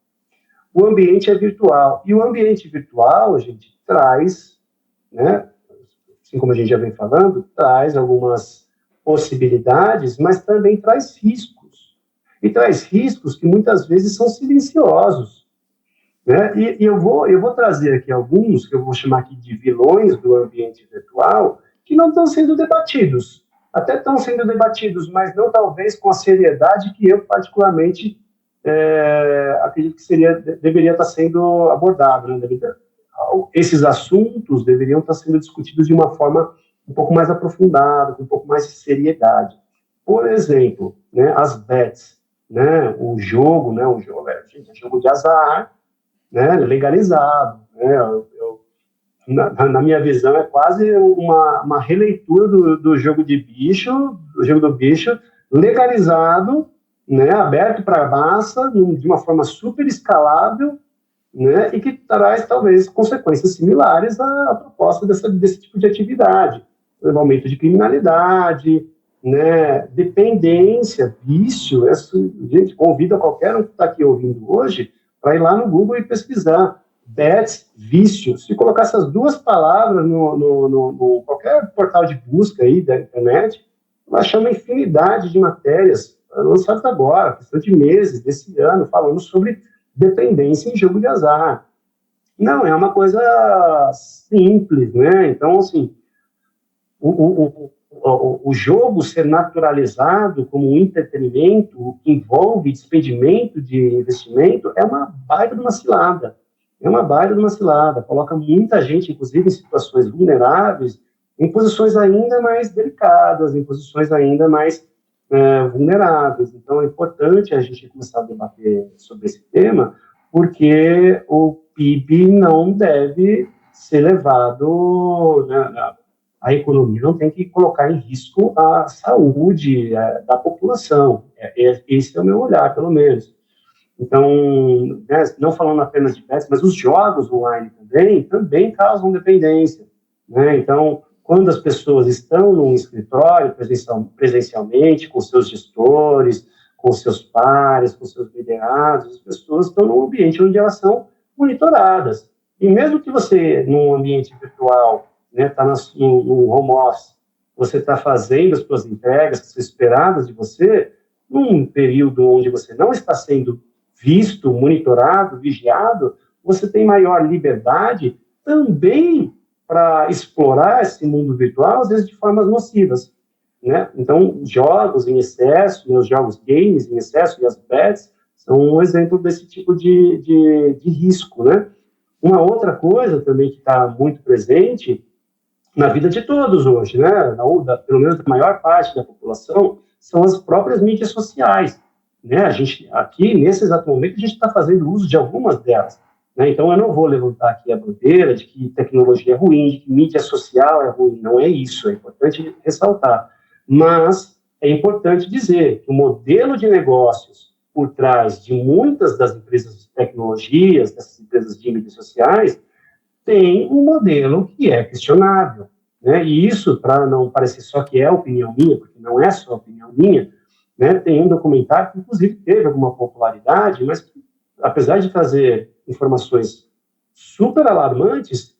O ambiente é virtual. E o ambiente virtual, gente, traz, né, assim como a gente já vem falando, traz algumas possibilidades, mas também traz riscos. E traz riscos que muitas vezes são silenciosos, né? E eu vou trazer aqui alguns, que eu vou chamar aqui de vilões do ambiente virtual, que não estão sendo debatidos. Até estão sendo debatidos, mas não talvez com a seriedade que eu particularmente acredito que deveria estar sendo abordado, né? Esses assuntos deveriam estar sendo discutidos de uma forma um pouco mais aprofundada, com um pouco mais de seriedade. Por exemplo, né, as bets, né, o jogo é jogo de azar, né, legalizado, né, na minha visão é quase uma releitura do jogo do bicho, legalizado, né, aberto para a massa, de uma forma super escalável, né, e que traz, talvez, consequências similares à proposta desse tipo de atividade. O aumento de criminalidade, né, dependência, vício. Gente, convido a qualquer um que está aqui ouvindo hoje para ir lá no Google e pesquisar bets, vício. Se colocar essas duas palavras no qualquer portal de busca aí da internet, vai achar uma infinidade de matérias lançadas agora, questão de meses desse ano, falando sobre dependência em jogo de azar. Não, é uma coisa simples, né? Então, assim, o jogo ser naturalizado como um entretenimento que envolve despendimento de investimento é uma baita de uma cilada. É uma baita de uma cilada. Coloca muita gente, inclusive, em situações vulneráveis, em posições ainda mais delicadas, em posições ainda mais vulneráveis. Então, é importante a gente começar a debater sobre esse tema, porque o PIB não deve ser levado, né, a economia não tem que colocar em risco a saúde da população. Esse é o meu olhar, pelo menos. Então, né, não falando apenas de bets, mas os jogos online também causam dependência, né? Então, quando as pessoas estão num escritório presencialmente, com seus gestores, com seus pares, com seus liderados, as pessoas estão num ambiente onde elas são monitoradas. E mesmo que você, num ambiente virtual, né, está no home office, você está fazendo as suas entregas que são esperadas de você, num período onde você não está sendo visto, monitorado, vigiado, você tem maior liberdade também para explorar esse mundo virtual, às vezes de formas nocivas, né? Então, jogos em excesso, os jogos games em excesso e as bets são um exemplo desse tipo de risco, né? Uma outra coisa também que está muito presente na vida de todos hoje, né? Pelo menos da maior parte da população, são as próprias mídias sociais, né? A gente, aqui, nesse exato momento, a gente está fazendo uso de algumas delas, né? Então, eu não vou levantar aqui a bandeira de que tecnologia é ruim, de que mídia social é ruim, não é isso, é importante ressaltar. Mas é importante dizer que o modelo de negócios por trás de muitas das empresas de tecnologias, dessas empresas de mídias sociais, tem um modelo que é questionável, né? E isso, para não parecer só que é opinião minha, porque não é só opinião minha, né? Tem um documentário que, inclusive, teve alguma popularidade, mas que, apesar de trazer informações super alarmantes,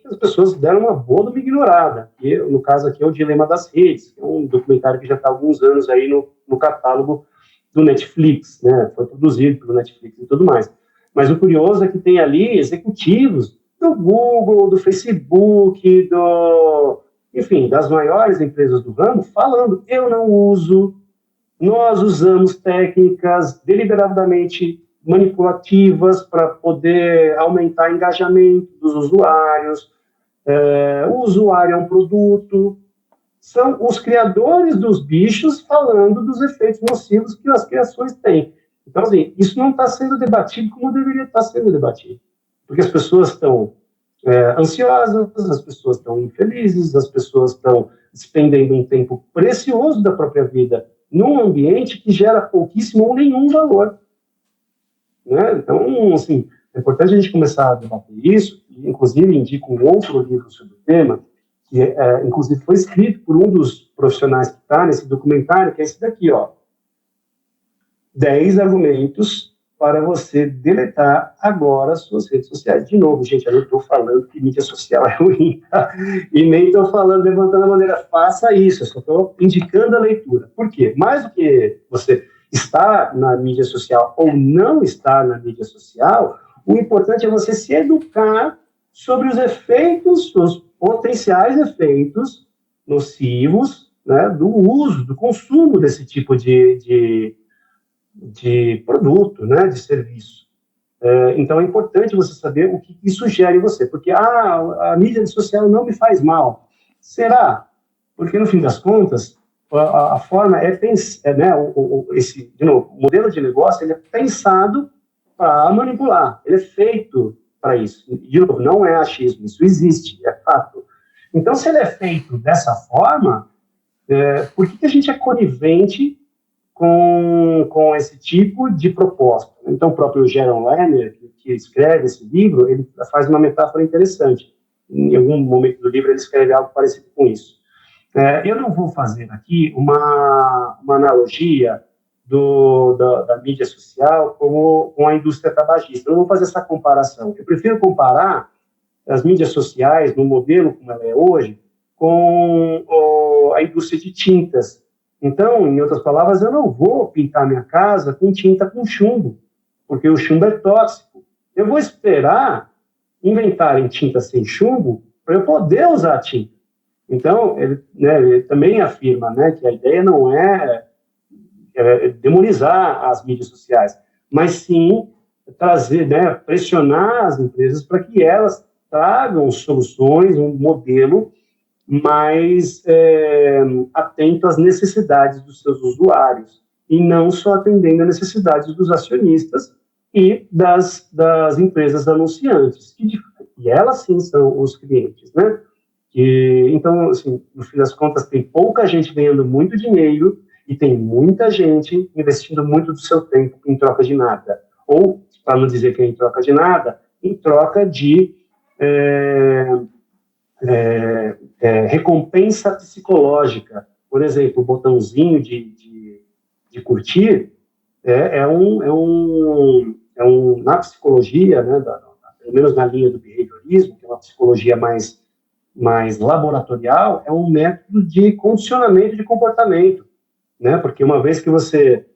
as pessoas deram uma boa de uma ignorada. E, no caso aqui, é o Dilema das Redes, que é um documentário que já está há alguns anos aí no catálogo do Netflix, né? Foi produzido pelo Netflix e tudo mais. Mas o curioso é que tem ali executivos do Google, do Facebook, enfim, das maiores empresas do ramo, falando, eu não uso, nós usamos técnicas deliberadamente manipulativas para poder aumentar o engajamento dos usuários, o usuário é um produto, são os criadores dos bichos falando dos efeitos nocivos que as criações têm. Então, assim, isso não está sendo debatido como deveria estar sendo debatido. Porque as pessoas estão ansiosas, as pessoas estão infelizes, as pessoas estão despendendo um tempo precioso da própria vida num ambiente que gera pouquíssimo ou nenhum valor. Né? Então, assim, é importante a gente começar a debater isso, e, inclusive, indico um outro livro sobre o tema, que, inclusive, foi escrito por um dos profissionais que está nesse documentário, que é esse daqui, ó. 10 argumentos para você deletar agora as suas redes sociais. De novo, gente, eu não estou falando que mídia social é ruim, tá? E nem estou falando, levantando a bandeira, faça isso, eu só estou indicando a leitura. Por quê? Mais do que você estar na mídia social ou não estar na mídia social, o importante é você se educar sobre os efeitos, os potenciais efeitos nocivos, né, do uso, do consumo desse tipo de produto, né, de serviço. Então, é importante você saber o que isso gera em você, porque a mídia social não me faz mal. Será? Porque, no fim das contas, a forma é pensar, né, de novo, o modelo de negócio ele é pensado para manipular, ele é feito para isso. De novo, não é achismo, isso existe, é fato. Então, se ele é feito dessa forma, por que a gente é conivente com esse tipo de proposta? Então, o próprio Jaron Lerner, que escreve esse livro, ele faz uma metáfora interessante. Em algum momento do livro, ele escreve algo parecido com isso. Eu não vou fazer aqui uma analogia da mídia social com a indústria tabagista. Eu não vou fazer essa comparação. Eu prefiro comparar as mídias sociais, no modelo como ela é hoje, com a indústria de tintas. Então, em outras palavras, eu não vou pintar minha casa com tinta com chumbo, porque o chumbo é tóxico. Eu vou esperar inventarem tinta sem chumbo para eu poder usar a tinta. Então, ele também afirma, né, que a ideia não é demonizar as mídias sociais, mas sim trazer, né, pressionar as empresas para que elas tragam soluções, um modelo mais atento às necessidades dos seus usuários, e não só atendendo às necessidades dos acionistas e das empresas anunciantes, e elas sim são os clientes, né? Então, assim, no fim das contas, tem pouca gente ganhando muito dinheiro e tem muita gente investindo muito do seu tempo em troca de nada. Ou, para não dizer que é em troca de nada, em troca de recompensa psicológica. Por exemplo, o botãozinho de curtir na psicologia, né, pelo menos na linha do behaviorismo, que é uma psicologia mais laboratorial, é um método de condicionamento de comportamento, né? Porque uma vez que você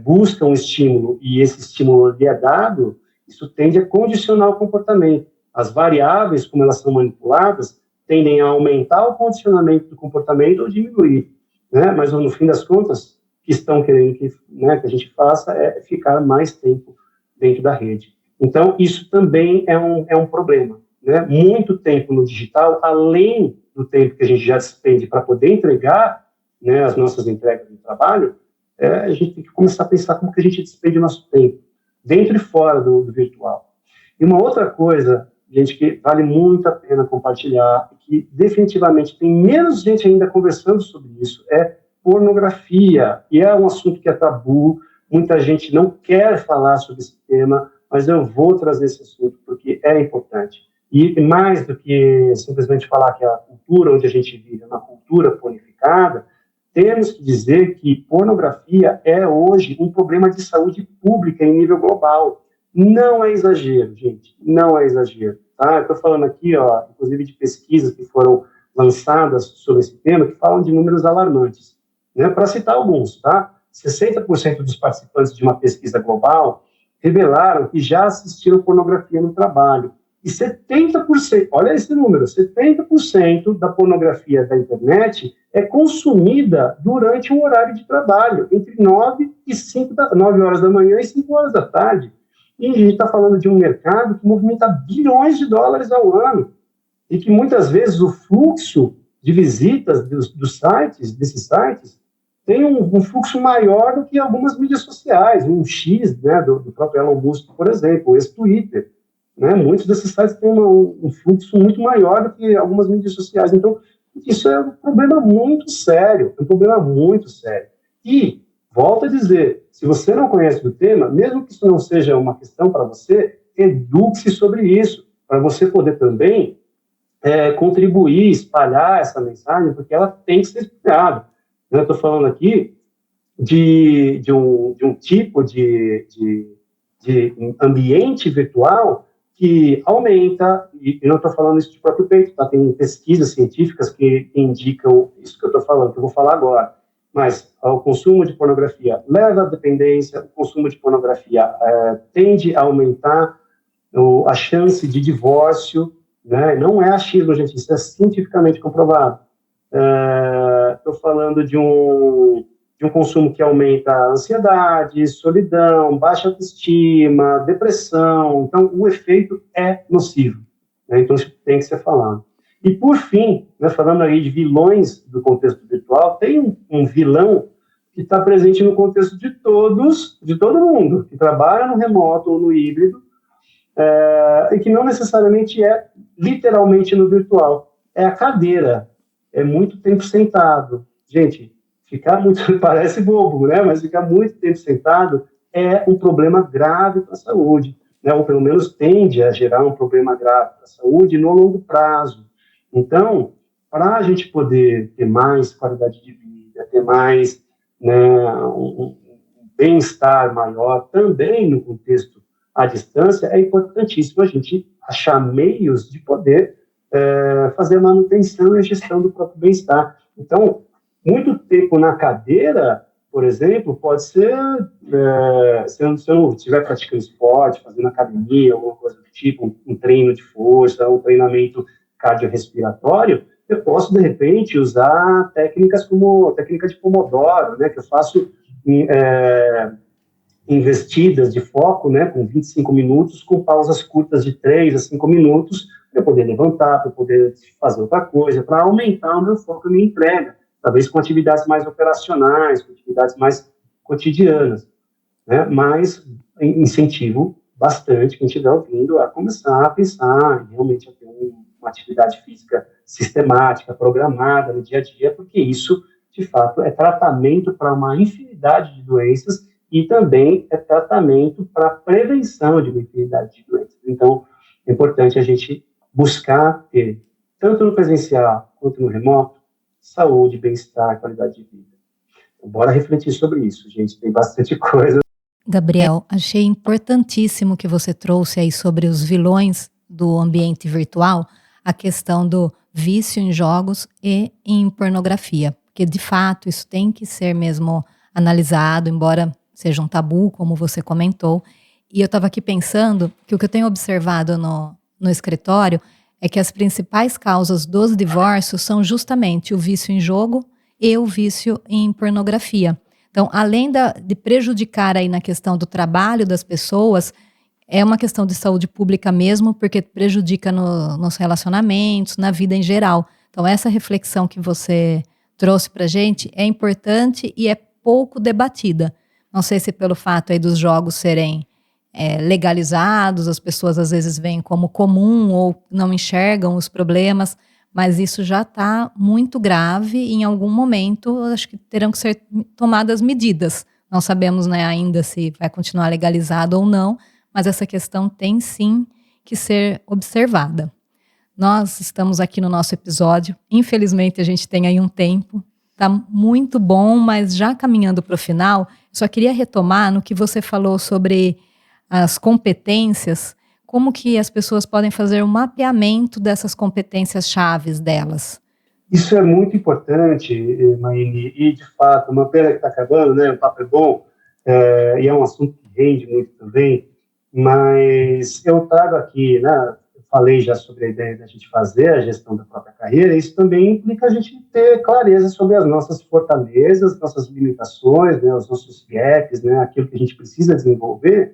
busca um estímulo e esse estímulo lhe é dado, isso tende a condicionar o comportamento. As variáveis, como elas são manipuladas, tendem a aumentar o condicionamento do comportamento ou diminuir, né? Mas no fim das contas, o que estão querendo que a gente faça é ficar mais tempo dentro da rede. Então, isso também é um problema, né? Muito tempo no digital, além do tempo que a gente já despende para poder entregar, né, as nossas entregas de trabalho, a gente tem que começar a pensar como que a gente despende o nosso tempo, dentro e fora do virtual. E uma outra coisa, gente, que vale muito a pena compartilhar, que definitivamente tem menos gente ainda conversando sobre isso, é pornografia, e é um assunto que é tabu, muita gente não quer falar sobre esse tema, mas eu vou trazer esse assunto porque é importante. E mais do que simplesmente falar que a cultura onde a gente vive é uma cultura pornificada, temos que dizer que pornografia é hoje um problema de saúde pública em nível global. Não é exagero, gente, não é exagero. Tá? Eu estou falando aqui, inclusive, de pesquisas que foram lançadas sobre esse tema, que falam de números alarmantes. Né? Para citar alguns, tá? 60% dos participantes de uma pesquisa global revelaram que já assistiram pornografia no trabalho. E 70%, olha esse número, 70% da pornografia da internet é consumida durante um horário de trabalho, entre 9 horas da manhã e 5 horas da tarde. E a gente está falando de um mercado que movimenta bilhões de dólares ao ano, e que muitas vezes o fluxo de visitas desses sites, tem um fluxo maior do que algumas mídias sociais, um X, né, do próprio Elon Musk, por exemplo, esse Twitter. Né? Muitos desses sites têm um fluxo muito maior do que algumas mídias sociais. Então, isso é um problema muito sério, E, volto a dizer, se você não conhece o tema, mesmo que isso não seja uma questão para você, eduque-se sobre isso, para você poder também contribuir, espalhar essa mensagem, porque ela tem que ser espalhada. Eu estou falando aqui de um tipo de de ambiente virtual que aumenta, e não estou falando isso de próprio peito, tá? Tem pesquisas científicas que indicam isso que eu estou falando, que eu vou falar agora, mas o consumo de pornografia leva à dependência, o consumo de pornografia tende a aumentar a chance de divórcio, né? Não é achismo, gente, isso é cientificamente comprovado. Estou falando de um consumo que aumenta a ansiedade, solidão, baixa autoestima, depressão. Então, o efeito é nocivo, né? Então, isso tem que ser falado. E, por fim, né, falando aí de vilões do contexto virtual, tem um vilão que está presente no contexto de todo mundo, que trabalha no remoto ou no híbrido, e que não necessariamente é literalmente no virtual. É a cadeira. É muito tempo sentado. Gente, ficar muito, parece bobo, né? Mas ficar muito tempo sentado é um problema grave para a saúde, né? Ou pelo menos tende a gerar um problema grave para a saúde no longo prazo. Então, para a gente poder ter mais qualidade de vida, ter mais, né, um bem-estar maior, também no contexto à distância, é importantíssimo a gente achar meios de poder fazer a manutenção e a gestão do próprio bem-estar. Então, muito tempo na cadeira, por exemplo, pode ser, se eu não estiver praticando esporte, fazendo academia, alguma coisa do tipo, um treino de força, um treinamento cardiorrespiratório, eu posso, de repente, usar técnicas como técnica de Pomodoro, né, que eu faço investidas de foco, né, com 25 minutos, com pausas curtas de 3 a 5 minutos, para eu poder levantar, para eu poder fazer outra coisa, para aumentar o meu foco e a minha entrega, talvez com atividades mais operacionais, com atividades mais cotidianas, né, mas incentivo bastante quem estiver ouvindo a começar a pensar realmente a ter uma atividade física sistemática, programada no dia a dia, porque isso, de fato, é tratamento para uma infinidade de doenças e também é tratamento para prevenção de uma infinidade de doenças. Então, é importante a gente buscar ter, tanto no presencial quanto no remoto, saúde, bem-estar, qualidade de vida. Então, bora refletir sobre isso, gente, tem bastante coisa. Gabriel, achei importantíssimo que você trouxe aí sobre os vilões do ambiente virtual, a questão do vício em jogos e em pornografia, porque de fato isso tem que ser mesmo analisado, embora seja um tabu, como você comentou. E eu estava aqui pensando que o que eu tenho observado no escritório é que as principais causas dos divórcios são justamente o vício em jogo e o vício em pornografia. Então, além de prejudicar aí na questão do trabalho das pessoas, é uma questão de saúde pública mesmo, porque prejudica nos relacionamentos, na vida em geral. Então, essa reflexão que você trouxe para a gente é importante e é pouco debatida. Não sei se pelo fato aí dos jogos serem legalizados, as pessoas às vezes veem como comum ou não enxergam os problemas, mas isso já está muito grave e em algum momento acho que terão que ser tomadas medidas. Não sabemos, né, ainda se vai continuar legalizado ou não, mas essa questão tem sim que ser observada. Nós estamos aqui no nosso episódio, infelizmente a gente tem aí um tempo, está muito bom, mas já caminhando para o final, só queria retomar no que você falou sobre as competências, como que as pessoas podem fazer um mapeamento dessas competências chaves delas. Isso é muito importante, Maine, e de fato, uma pena que está acabando, né? O papo é bom, e é um assunto que rende muito também, mas eu trago aqui, né? Eu falei já sobre a ideia da gente fazer a gestão da própria carreira, isso também implica a gente ter clareza sobre as nossas fortalezas, nossas limitações, né? Os nossos gaps, né? Aquilo que a gente precisa desenvolver.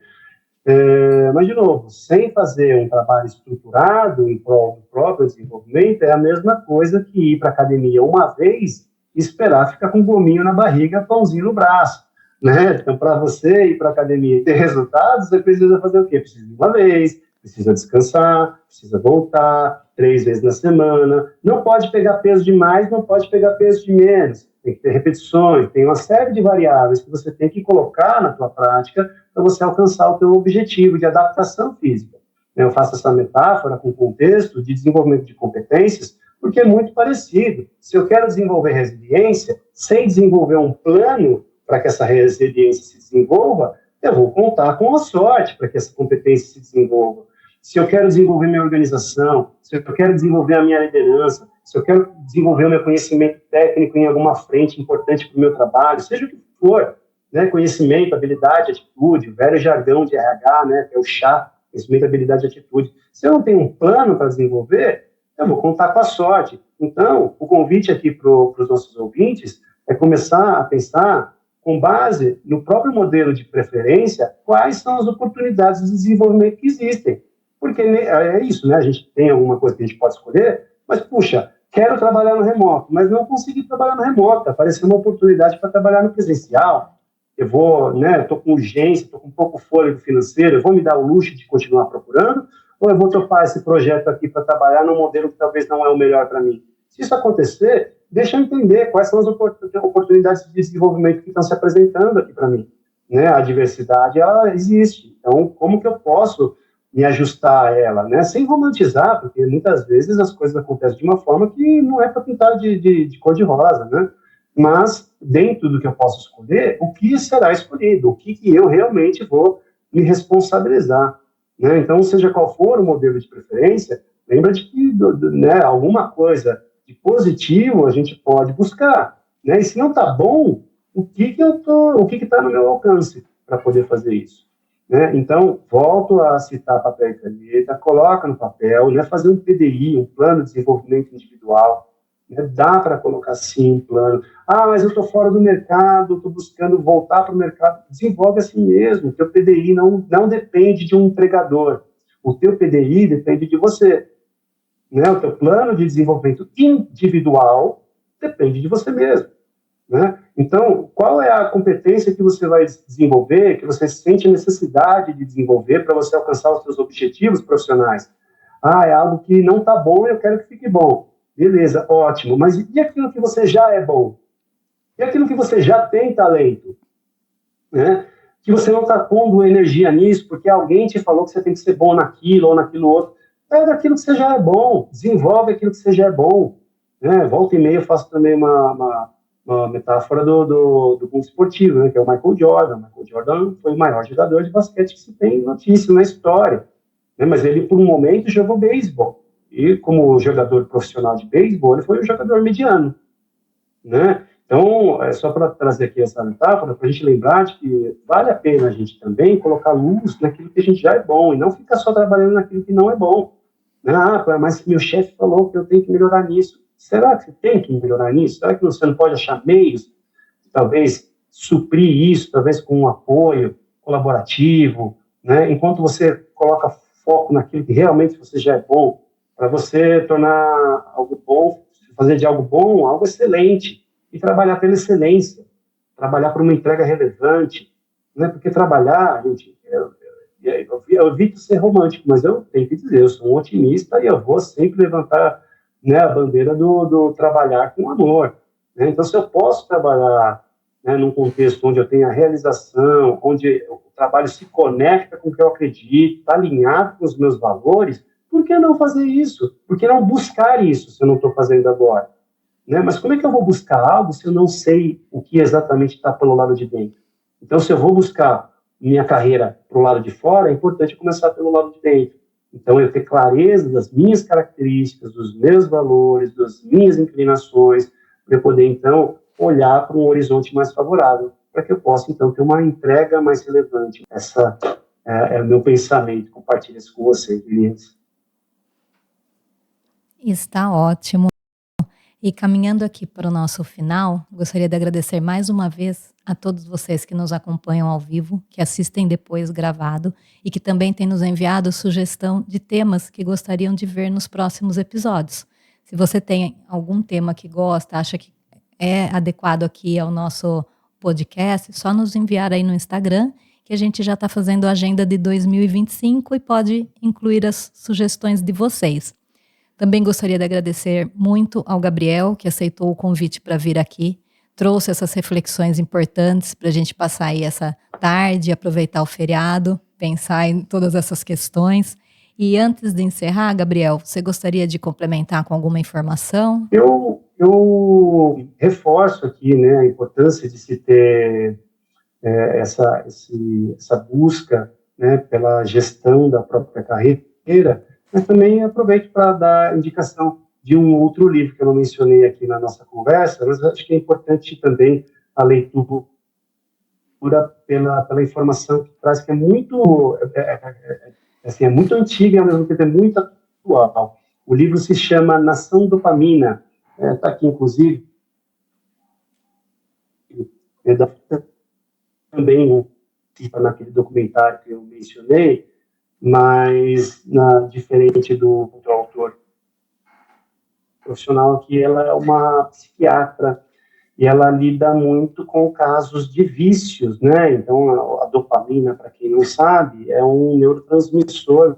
Mas, de novo, sem fazer um trabalho estruturado em prol do próprio desenvolvimento, é a mesma coisa que ir para a academia uma vez e esperar ficar com gominho na barriga, pãozinho no braço, né? Então, para você ir para a academia e ter resultados, você precisa fazer o quê? Precisa ir uma vez, precisa descansar, precisa voltar 3 vezes na semana, não pode pegar peso de mais, não pode pegar peso de menos, tem que ter repetições, tem uma série de variáveis que você tem que colocar na tua prática para você alcançar o teu objetivo de adaptação física. Eu faço essa metáfora com o contexto de desenvolvimento de competências, porque é muito parecido. Se eu quero desenvolver resiliência, sem desenvolver um plano para que essa resiliência se desenvolva, eu vou contar com a sorte para que essa competência se desenvolva. Se eu quero desenvolver minha organização, se eu quero desenvolver a minha liderança, se eu quero desenvolver o meu conhecimento técnico em alguma frente importante para o meu trabalho, seja o que for, né, conhecimento, habilidade, atitude, o velho jargão de RH, né, que é o chá, conhecimento, habilidade e atitude. Se eu não tenho um plano para desenvolver, eu vou contar com a sorte. Então, o convite aqui para os nossos ouvintes é começar a pensar, com base no próprio modelo de preferência, quais são as oportunidades de desenvolvimento que existem. Porque é isso, né? A gente tem alguma coisa que a gente pode escolher, mas, puxa, quero trabalhar no remoto, mas não consegui trabalhar no remoto, apareceu uma oportunidade para trabalhar no presencial, eu vou, né, estou com urgência, estou com pouco fôlego financeiro, eu vou me dar o luxo de continuar procurando, ou eu vou topar esse projeto aqui para trabalhar num modelo que talvez não é o melhor para mim? Se isso acontecer, deixa eu entender quais são as oportunidades de desenvolvimento que estão se apresentando aqui para mim. Né? A diversidade, ela existe. Então, como que eu posso me ajustar a ela? Né? Sem romantizar, porque muitas vezes as coisas acontecem de uma forma que não é para pintar de cor-de-rosa, né? Mas, dentro do que eu posso escolher, o que será escolhido? O que eu realmente vou me responsabilizar? Né? Então, seja qual for o modelo de preferência, lembra de que né, alguma coisa de positivo a gente pode buscar. Né? E se não está bom, o que está no meu alcance para poder fazer isso? Né? Então, volto a citar papel e caneta, coloca no papel, né, fazer um PDI, um plano de desenvolvimento individual. Né? Dá para colocar sim um plano. Ah, mas eu estou fora do mercado, estou buscando voltar para o mercado. Desenvolve assim mesmo. O teu PDI não depende de um empregador. O teu PDI depende de você. Né? O teu plano de desenvolvimento individual depende de você mesmo. Né? Então, qual é a competência que você vai desenvolver, que você sente necessidade de desenvolver para você alcançar os seus objetivos profissionais? Ah, é algo que não está bom e eu quero que fique bom. Beleza, ótimo. Mas e aquilo que você já é bom? E aquilo que você já tem talento? Né? Que você não está pondo energia nisso porque alguém te falou que você tem que ser bom naquilo ou naquilo outro. Pega aquilo que você já é bom, desenvolve aquilo que você já é bom. Né? Volta e meia eu faço também uma metáfora do mundo esportivo, né? Que é o Michael Jordan. O Michael Jordan foi o maior jogador de basquete que se tem notícia na história. Né? Mas ele, por um momento, jogou beisebol. E como jogador profissional de beisebol, ele foi um jogador mediano. Né? Então, é só para trazer aqui essa metáfora, para a gente lembrar de que vale a pena a gente também colocar luz naquilo que a gente já é bom, e não ficar só trabalhando naquilo que não é bom. Ah, mas meu chefe falou que eu tenho que melhorar nisso. Será que você tem que melhorar nisso? Será que você não pode achar meios de, talvez, suprir isso, talvez com um apoio colaborativo, né? Enquanto você coloca foco naquilo que realmente você já é bom, para você tornar algo bom, fazer de algo bom algo excelente, e trabalhar pela excelência, trabalhar por uma entrega relevante, né? Porque trabalhar, gente, eu evito ser romântico, mas eu tenho que dizer, eu sou um otimista e eu vou sempre levantar, né, a bandeira do trabalhar com amor. Né? Então, se eu posso trabalhar, né, num contexto onde eu tenho a realização, onde o trabalho se conecta com o que eu acredito, está alinhado com os meus valores, por que não fazer isso? Por que não buscar isso se eu não estou fazendo agora? Né? Mas como é que eu vou buscar algo se eu não sei o que exatamente está pelo lado de dentro? Então, se eu vou buscar minha carreira para o lado de fora, é importante começar pelo lado de dentro. Então, eu ter clareza das minhas características, dos meus valores, das minhas inclinações, para eu poder, então, olhar para um horizonte mais favorável, para que eu possa, então, ter uma entrega mais relevante. Essa é o meu pensamento, compartilho isso com vocês, Elias. Está ótimo. E caminhando aqui para o nosso final, gostaria de agradecer mais uma vez a todos vocês que nos acompanham ao vivo, que assistem depois gravado e que também têm nos enviado sugestão de temas que gostariam de ver nos próximos episódios. Se você tem algum tema que gosta, acha que é adequado aqui ao nosso podcast, só nos enviar aí no Instagram, que a gente já está fazendo a agenda de 2025 e pode incluir as sugestões de vocês. Também gostaria de agradecer muito ao Gabriel, que aceitou o convite para vir aqui, trouxe essas reflexões importantes para a gente passar aí essa tarde, aproveitar o feriado, pensar em todas essas questões. E antes de encerrar, Gabriel, você gostaria de complementar com alguma informação? Eu reforço aqui, né, a importância de se ter essa busca, né, pela gestão da própria carreira, mas também aproveito para dar indicação de um outro livro que eu não mencionei aqui na nossa conversa, mas acho que é importante também a leitura pela informação que traz, que é muito, assim, é muito antiga e ao mesmo tempo é muito atual. O livro se chama Nação Dopamina, está aqui inclusive, também naquele documentário que eu mencionei, mas diferente do autor profissional aqui, ela é uma psiquiatra e ela lida muito com casos de vícios, né? Então, a dopamina, para quem não sabe, é um neurotransmissor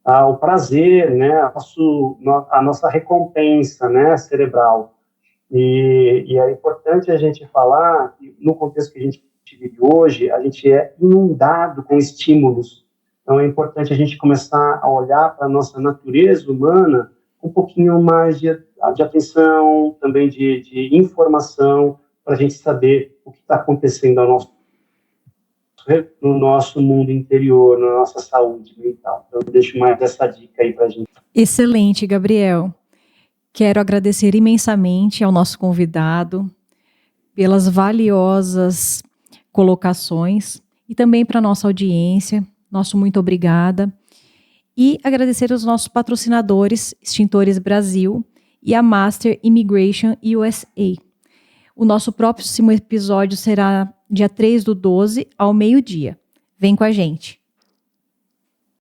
ao prazer, né? A nossa recompensa, né? Cerebral. E é importante a gente falar que, no contexto que a gente vive hoje, a gente é inundado com estímulos. Então, é importante a gente começar a olhar para a nossa natureza humana com um pouquinho mais de atenção, também de informação, para a gente saber o que está acontecendo no nosso mundo interior, na nossa saúde mental. Então, eu deixo mais essa dica aí para a gente. Excelente, Gabriel. Quero agradecer imensamente ao nosso convidado pelas valiosas colocações e também para a nossa audiência. Nosso muito obrigada. E agradecer aos nossos patrocinadores, Extintores Brasil e a Master Immigration USA. O nosso próximo episódio será dia 3/12, ao meio-dia. Vem com a gente.